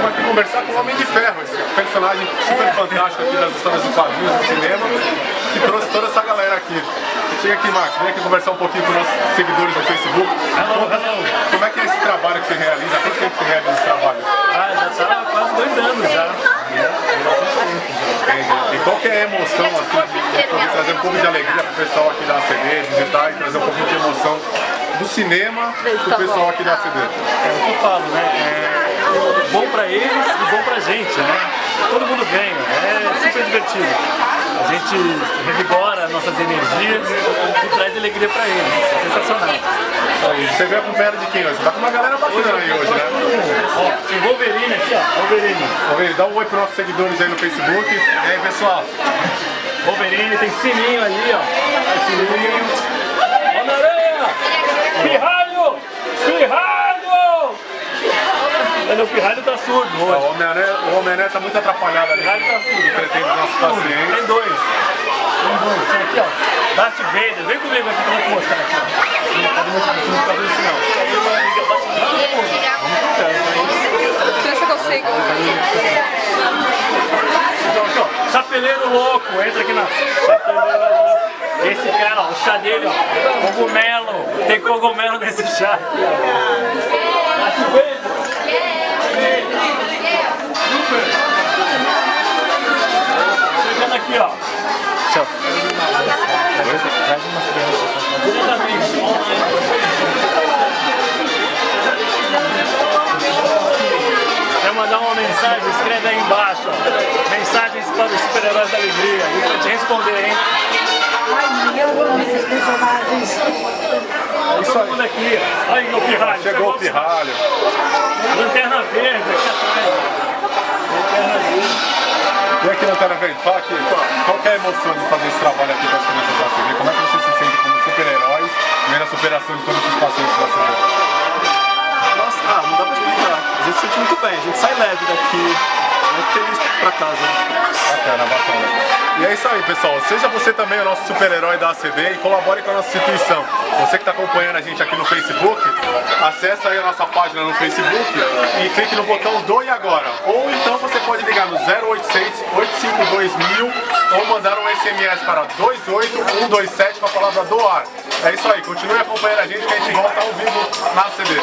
Estamos aqui conversar com o Homem de Ferro, esse personagem super fantástico aqui das histórias do quadrinhos do cinema, que trouxe toda essa galera aqui. Chega aqui, Max, vem aqui conversar um pouquinho com os nossos seguidores do Facebook. Hello. Como é que é esse trabalho que você realiza? Há quanto tempo você realiza esse trabalho? Já está há quase 2 anos já. E qual que é a emoção assim, de trazer um pouco de alegria para o pessoal aqui da ACD, visitar e trazer um pouquinho de emoção do cinema pro pessoal aqui da ACD? É o que eu falo, né? É bom pra eles e bom pra gente, né? Todo mundo ganha, é super divertido. A gente revigora nossas energias e traz alegria pra eles. É sensacional. Você veio acompanhado de quem hoje? Você tá com uma galera bacana aí hoje, né? Ó, tem Wolverine aqui, ó. Wolverine, dá um oi pros nossos seguidores aí no Facebook. E aí, pessoal? Wolverine, tem sininho ali, ó. Sininho. Homem-Aranha! Pirralho! Pirralho! Mas o Pirralho tá surdo hoje. O Homem-Aranha tá muito atrapalhado ali. O Pirralho tá surdo. Entretendo os nossos pacientes. Tem dois. Tem aqui, ó. Darth Vader. Vem comigo aqui que eu vou te mostrar aqui. Não tá muito fazer isso não. Pensa que eu sei. Então, aqui, ó. Chapeleiro louco. Entra aqui na Chapeleiro louco. Esse cara, ó, o chá dele, ó. Cogumelo. Tem cogumelo nesse chá. Darth Vader. Chegando aqui, ó. Traz umas crianças. Diretamente, online. Quer mandar uma mensagem? Escreve aí embaixo. Ó. Mensagens para os super-heróis da alegria. A gente vai te responder, hein? Ai, eu amo esses personagens. É isso aí. Todo mundo aqui. Aí, meu pirralho. Chegou o Pirralho. Lanterna verde aqui atrás. Lanterna verde. E aqui na Tela Verde, fala aqui, qual que é a emoção de fazer esse trabalho aqui com as crianças da ACD? Como é que você se sente como super-heróis, vendo a superação de todos os pacientes da ACD? Nossa, não dá pra explicar. A gente se sente muito bem, a gente sai leve daqui, muito feliz pra casa. Bacana. E é isso aí, pessoal. Seja você também o nosso super-herói da ACD e colabore com a nossa instituição. Você que está acompanhando a gente aqui no Facebook, acessa aí a nossa página no Facebook e clique no botão Doe Agora. Ou então você pode ligar no 0800 852 1000 ou mandar um SMS para 28127 com a palavra doar. É isso aí, continue acompanhando a gente que a gente volta ao vivo na ACD.